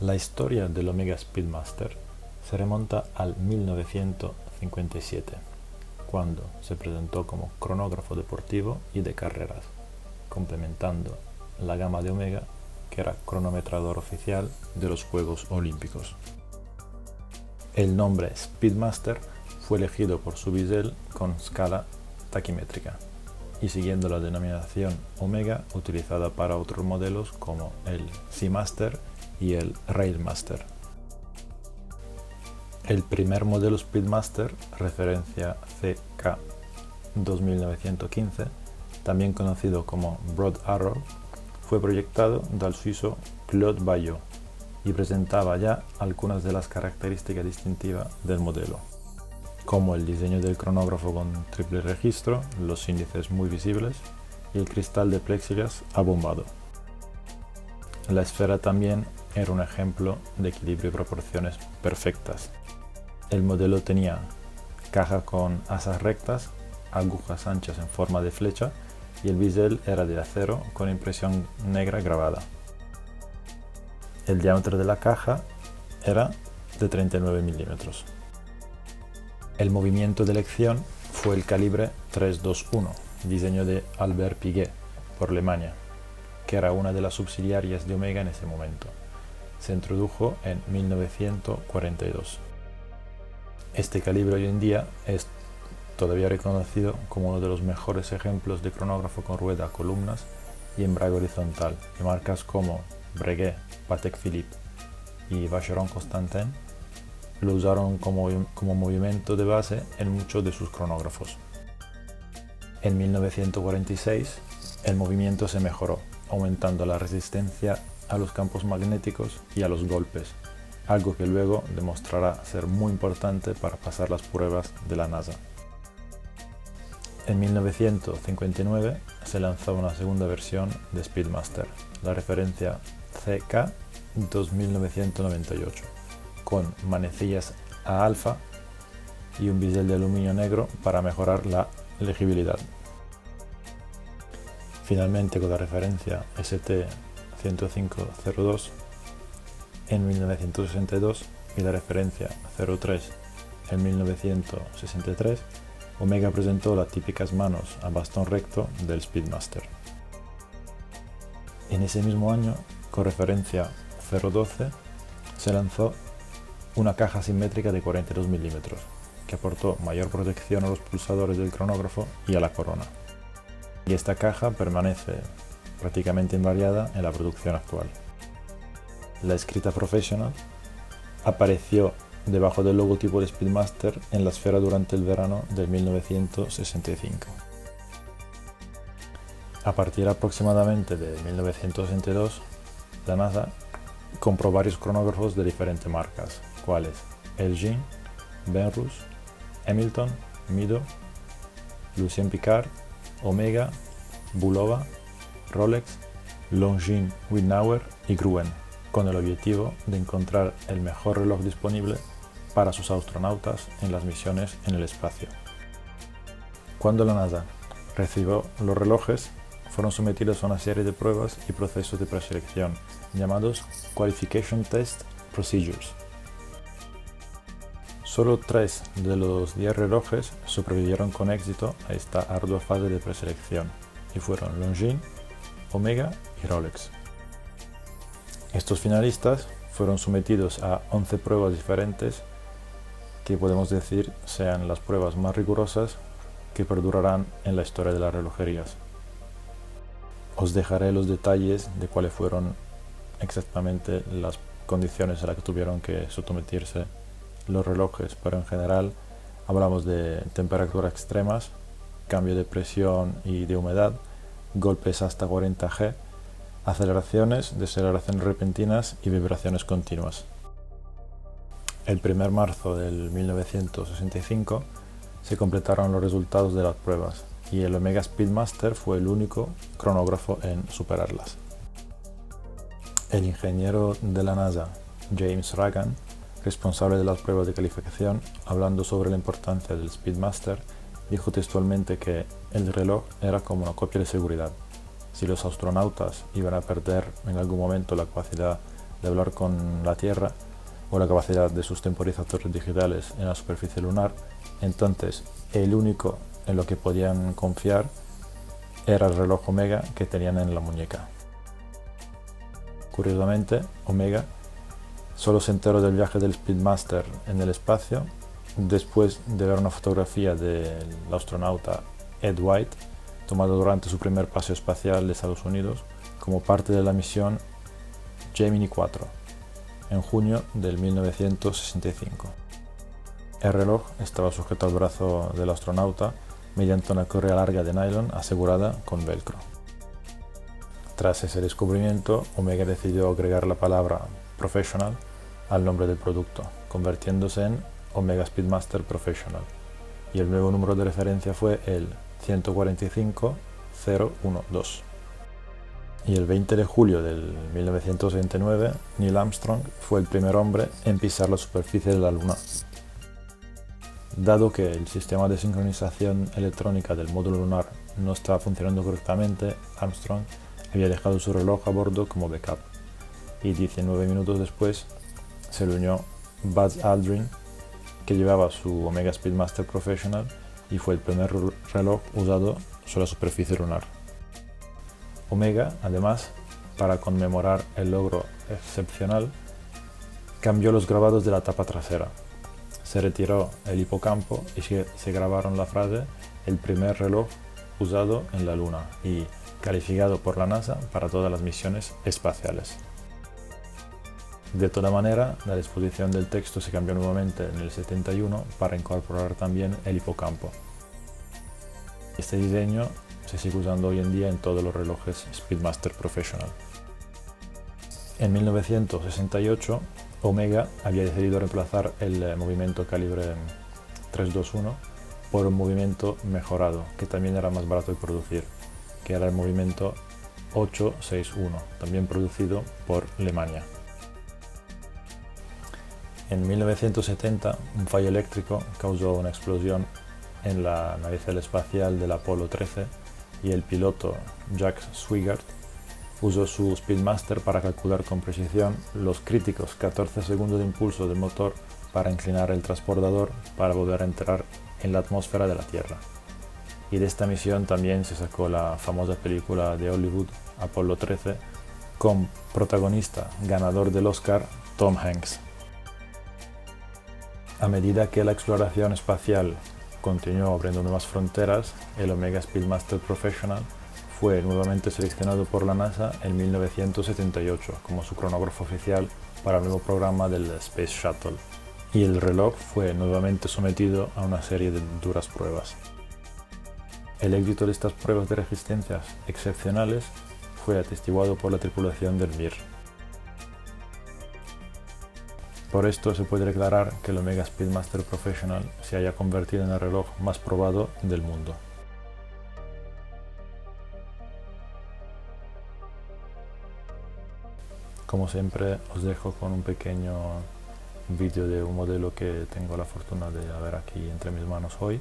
La historia del Omega Speedmaster se remonta al 1957, cuando se presentó como cronógrafo deportivo y de carreras, complementando la gama de Omega, que era cronometrador oficial de los Juegos Olímpicos. El nombre Speedmaster fue elegido por su bisel con escala taquimétrica y siguiendo la denominación Omega utilizada para otros modelos como el Seamaster y el Railmaster. El primer modelo Speedmaster, referencia CK 2915, también conocido como Broad Arrow, fue proyectado del suizo Claude Baillot y presentaba ya algunas de las características distintivas del modelo, como el diseño del cronógrafo con triple registro, los índices muy visibles y el cristal de plexiglas abombado. La esfera también era un ejemplo de equilibrio y proporciones perfectas. El modelo tenía caja con asas rectas, agujas anchas en forma de flecha y el bisel era de acero con impresión negra grabada. El diámetro de la caja era de 39 milímetros. El movimiento de elección fue el calibre 321, diseño de Albert Piguet por Alemania, que era una de las subsidiarias de Omega en ese momento. Se introdujo en 1942. Este calibre hoy en día es todavía reconocido como uno de los mejores ejemplos de cronógrafo con rueda a columnas y embrague horizontal, y marcas como Breguet, Patek Philippe y Vacheron Constantin lo usaron como movimiento de base en muchos de sus cronógrafos. En 1946 el movimiento se mejoró, aumentando la resistencia a los campos magnéticos y a los golpes, algo que luego demostrará ser muy importante para pasar las pruebas de la NASA. En 1959 se lanzó una segunda versión de Speedmaster, la referencia CK 2998, con manecillas a alfa y un bisel de aluminio negro para mejorar la legibilidad. Finalmente, con la referencia ST 10502 en 1962 y la referencia 03 en 1963, Omega presentó las típicas manos a bastón recto del Speedmaster. En ese mismo año, con referencia 012, se lanzó una caja simétrica de 42 milímetros, que aportó mayor protección a los pulsadores del cronógrafo y a la corona. Y esta caja permanece prácticamente invariada en la producción actual. La escrita Professional apareció debajo del logotipo de Speedmaster en la esfera durante el verano de 1965. A partir aproximadamente de 1962, la NASA compró varios cronógrafos de diferentes marcas, cuales Elgin, Benrus, Hamilton, Mido, Lucien Piccard, Omega, Bulova, Rolex, Longines Wittnauer y Gruen, con el objetivo de encontrar el mejor reloj disponible para sus astronautas en las misiones en el espacio. Cuando la NASA recibió los relojes, fueron sometidos a una serie de pruebas y procesos de preselección llamados Qualification Test Procedures. Solo 3 de los 10 relojes sobrevivieron con éxito a esta ardua fase de preselección y fueron Longines, Omega y Rolex. Estos finalistas fueron sometidos a 11 pruebas diferentes que podemos decir sean las pruebas más rigurosas que perdurarán en la historia de las relojerías. Os dejaré los detalles de cuáles fueron exactamente las condiciones a las que tuvieron que someterse los relojes, pero en general hablamos de temperaturas extremas, cambio de presión y de humedad, golpes hasta 40 G, aceleraciones, deceleraciones repentinas y vibraciones continuas. El 1 de marzo del 1965 se completaron los resultados de las pruebas y el Omega Speedmaster fue el único cronógrafo en superarlas. El ingeniero de la NASA, James Ragan, responsable de las pruebas de calificación, hablando sobre la importancia del Speedmaster, dijo textualmente que el reloj era como una copia de seguridad. Si los astronautas iban a perder en algún momento la capacidad de hablar con la Tierra o la capacidad de sus temporizadores digitales en la superficie lunar, entonces el único en lo que podían confiar era el reloj Omega que tenían en la muñeca. Curiosamente, Omega solo se enteró del viaje del Speedmaster en el espacio después de ver una fotografía del astronauta Ed White tomada durante su primer paseo espacial de Estados Unidos como parte de la misión Gemini 4 en junio del 1965. El reloj estaba sujeto al brazo del astronauta mediante una correa larga de nylon asegurada con velcro. Tras ese descubrimiento, Omega decidió agregar la palabra Professional al nombre del producto, convirtiéndose en Omega Speedmaster Professional, y el nuevo número de referencia fue el 145012. Y el 20 de julio del 1969, Neil Armstrong fue el primer hombre en pisar la superficie de la Luna. Dado que el sistema de sincronización electrónica del módulo lunar no estaba funcionando correctamente, Armstrong había dejado su reloj a bordo como backup, y 19 minutos después se le unió Buzz Aldrin, que llevaba su Omega Speedmaster Professional y fue el primer reloj usado sobre la superficie lunar. Omega, además, para conmemorar el logro excepcional, cambió los grabados de la tapa trasera. Se retiró el hipocampo y se grabaron la frase "el primer reloj usado en la Luna" y calificado por la NASA para todas las misiones espaciales. De toda manera, la disposición del texto se cambió nuevamente en el 71 para incorporar también el hipocampo. Este diseño se sigue usando hoy en día en todos los relojes Speedmaster Professional. En 1968, Omega había decidido reemplazar el movimiento calibre 321 por un movimiento mejorado, que también era más barato de producir, que era el movimiento 861, también producido por Alemania. En 1970, un fallo eléctrico causó una explosión en la navicella espacial del Apolo 13 y el piloto Jack Swigert usó su Speedmaster para calcular con precisión los críticos 14 segundos de impulso del motor para inclinar el transportador para volver a entrar en la atmósfera de la Tierra. Y de esta misión también se sacó la famosa película de Hollywood Apolo 13 con protagonista ganador del Oscar Tom Hanks. A medida que la exploración espacial continuó abriendo nuevas fronteras, el Omega Speedmaster Professional fue nuevamente seleccionado por la NASA en 1978 como su cronógrafo oficial para el nuevo programa del Space Shuttle, y el reloj fue nuevamente sometido a una serie de duras pruebas. El éxito de estas pruebas de resistencias excepcionales fue atestiguado por la tripulación del Mir. Por esto se puede declarar que el Omega Speedmaster Professional se haya convertido en el reloj más probado del mundo. Como siempre, os dejo con un pequeño vídeo de un modelo que tengo la fortuna de haber aquí entre mis manos hoy.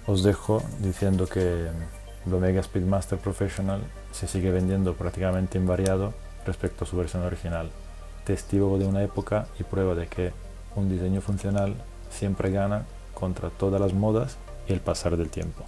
Os dejo diciendo que el Omega Speedmaster Professional se sigue vendiendo prácticamente invariado respecto a su versión original, testigo de una época y prueba de que un diseño funcional siempre gana contra todas las modas y el pasar del tiempo.